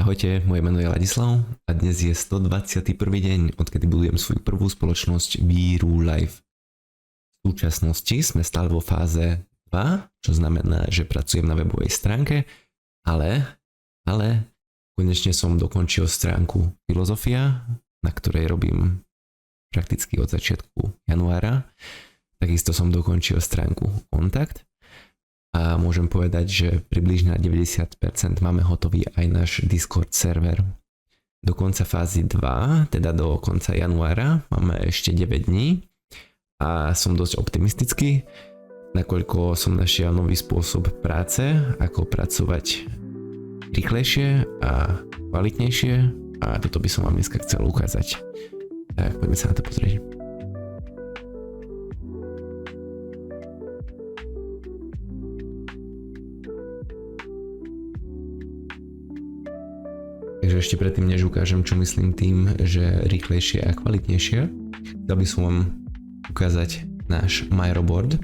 Ahojte, moje meno je Ladislav a dnes je 121. deň, odkedy budujem svoju prvú spoločnosť Víru Life. V súčasnosti sme stále vo fáze 2, čo znamená, že pracujem na webovej stránke, ale konečne som dokončil stránku Filozofia, na ktorej robím prakticky od začiatku januára. Takisto som dokončil stránku Kontakt. A môžem povedať, že približne na 90% máme hotový aj náš Discord server. Do konca fázy 2, teda do konca januára, máme ešte 9 dní a som dosť optimistický, nakoľko som našiel nový spôsob práce, ako pracovať rýchlejšie a kvalitnejšie a toto by som vám dneska chcel ukázať. Tak poďme sa na to pozrieť. Takže ešte predtým, než ukážem, čo myslím tým, že rýchlejšie a kvalitnejšie, chcel by som vám ukázať náš MyRobot,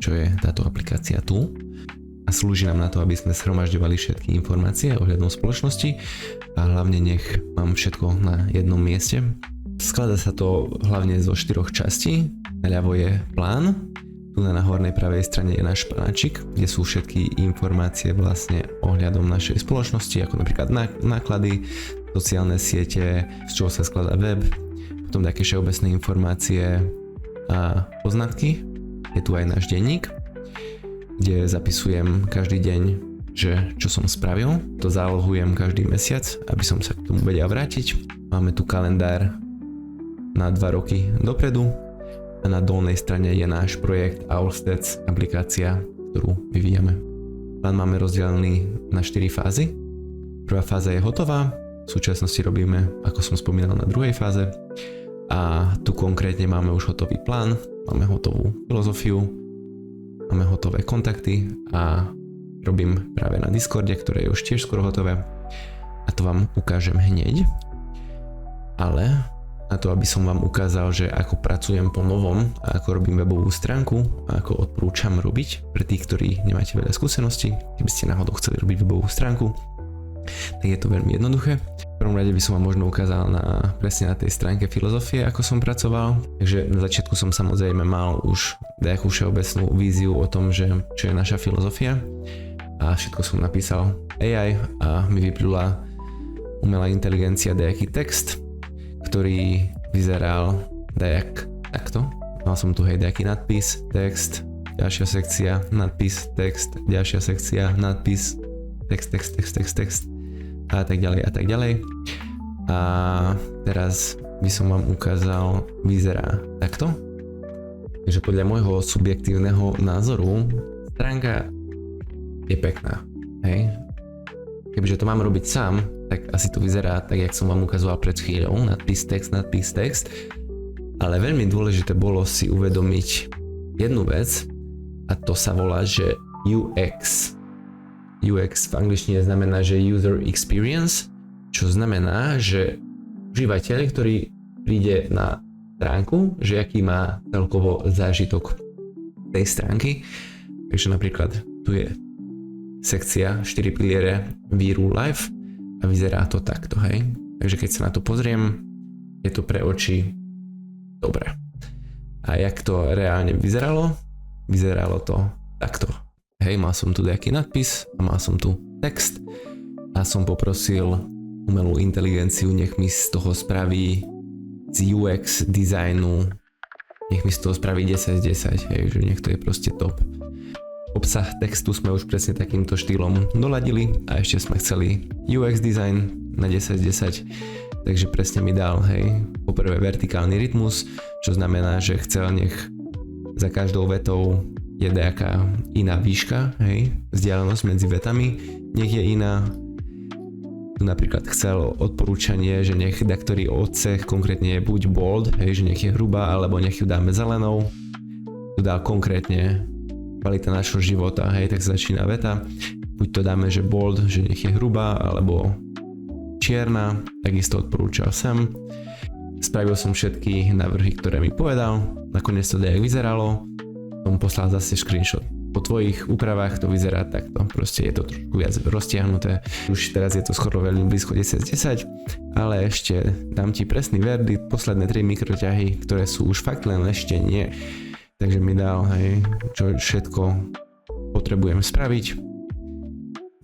čo je táto aplikácia tu. A slúži nám na to, aby sme zhromažďovali všetky informácie ohľadom spoločnosti a hlavne nech mám všetko na jednom mieste. Skladá sa to hlavne zo 4 častí. Naľavo je plán, tu na hornej pravej strane je náš pláčik, kde sú všetky informácie vlastne ohľadom našej spoločnosti, ako napríklad náklady, sociálne siete, z čoho sa skladá web, potom také všeobecné informácie a poznatky. Je tu aj náš denník, kde zapisujem každý deň, že čo som spravil. To zálohujem každý mesiac, aby som sa k tomu vedel vrátiť. Máme tu kalendár na 2 roky dopredu. A na dolnej strane je náš projekt Ourstats, aplikácia, ktorú vyvíjame. Plán máme rozdelený na 4 fázy. Prvá fáza je hotová, v súčasnosti robíme, ako som spomínal, na druhej fáze. A tu konkrétne máme už hotový plán, máme hotovú filozofiu, máme hotové kontakty a robím práve na Discorde, ktoré je už tiež skoro hotové. A to vám ukážem hneď. Ale na to, aby som vám ukázal, že ako pracujem po novom a ako robím webovú stránku a ako odporúčam robiť pre tých, ktorí nemáte veľa skúseností, keby ste náhodou chceli robiť webovú stránku, tak je to veľmi jednoduché. V prvom rade by som vám možno ukázal presne na tej stránke Filozofie, ako som pracoval. Takže na začiatku som samozrejme mal už nejakú všeobecnú víziu o tom, že čo je naša filozofia a všetko som napísal AI a mi vyplula umelá inteligencia nejaký text, ktorý vyzeral takto. Mal som tu nejaký nadpis, text, ďalšia sekcia, nadpis, text, ďalšia sekcia, nadpis, text a tak ďalej a tak ďalej. A teraz by som vám ukázal, vyzerá takto. Takže podľa môjho subjektívneho názoru stránka je pekná, hej. Kebyže to mám robiť sám, tak asi to vyzerá tak, jak som vám ukazoval pred chvíľou, nadpis, text. Ale veľmi dôležité bolo si uvedomiť jednu vec a to sa volá, že UX. UX v angličtine znamená, že User Experience, čo znamená, že užívateľ, ktorý príde na stránku, že aký má celkovo zážitok tej stránky. Takže napríklad tu je sekcia 4 piliere Víru Life a vyzerá to takto, hej. Takže keď sa na to pozriem, je to pre oči dobre. A jak to reálne vyzeralo? Vyzeralo to takto. Hej, mal som tu nejaký nadpis a mal som tu text a som poprosil umelú inteligenciu, nech mi z toho spraví z UX dizajnu, nech mi z toho spraví 10 z 10, hej, že nech to je proste top. Obsah textu sme už presne takýmto štýlom doladili a ešte sme chceli UX design na 10 z 10, takže presne mi dal, hej, poprvé vertikálny rytmus, čo znamená, že chcel nech za každou vetou je nejaká iná výška, hej, vzdialenosť medzi vetami, nech je iná. Tu napríklad chcel odporúčanie, že nech daktorý odsek konkrétne je buď bold, hej, že nech je hrubá, alebo nech ju dáme zelenou. Tu dal konkrétne kvalita našho života, hej, tak začína veta. Buď to dáme, že bold, že nech je hrubá, alebo čierna, takisto odporúčal sem. Spravil som všetky návrhy, ktoré mi povedal, nakoniec to nejak vyzeralo, som poslal zase screenshot. po tvojich úpravách to vyzerá takto. Proste je to trošku viac roztiahnuté. Už teraz je to skoro veľmi blízko 10/10, ale ešte dám ti presný verdikt, posledné 3 mikroťahy, ktoré sú už fakt len leštenie. Takže mi dal, hej, čo všetko potrebujem spraviť.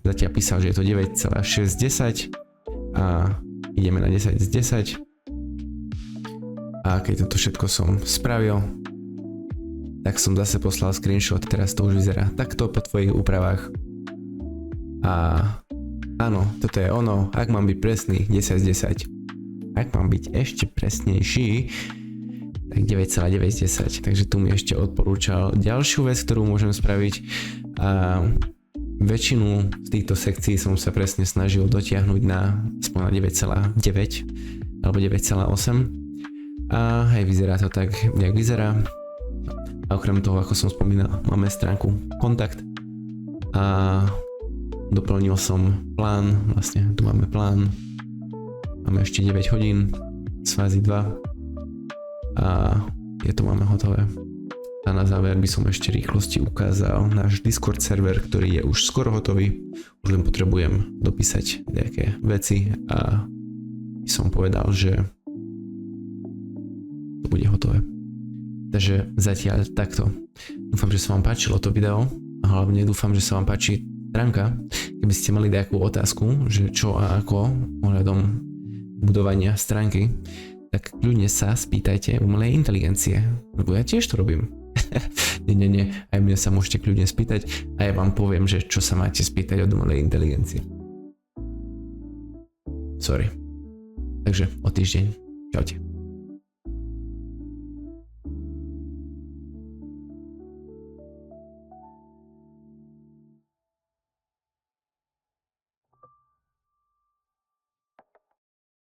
Zatiaľ písal, že je to 9,6/10 a ideme na 10/10. A keď toto všetko som spravil, tak som zase poslal screenshot, teraz to už vyzerá takto po tvojich úpravách. A áno, toto je ono, ak mám byť presný, 10/10. Ak mám byť ešte presnejší, tak 9,9/10. Takže tu mi ešte odporúčal ďalšiu vec, ktorú môžem spraviť. A väčšinu z týchto sekcií som sa presne snažil dotiahnuť na aspoň na 9,9 alebo 9,8. A hej, vyzerá to tak, jak vyzerá. A okrem toho, ako som spomínal, máme stránku kontakt a doplnil som plán, vlastne tu máme plán, máme ešte 9 hodín z fázy 2 a je to máme hotové. A na záver by som ešte rýchlosti ukázal náš Discord server, ktorý je už skoro hotový, už len potrebujem dopísať nejaké veci a som povedal, že to bude hotové. Takže zatiaľ takto. Dúfam, že sa vám páčilo to video a hlavne dúfam, že sa vám páči stránka. Keby ste mali nejakú otázku, že čo a ako ohľadom budovania stránky, tak kľudne sa spýtajte umelej inteligencie, lebo ja tiež to robím. nie, aj mňa sa môžete kľudne spýtať a ja vám poviem, že čo sa máte spýtať od umelej inteligencie. Sorry. Takže o týždeň. Čaute.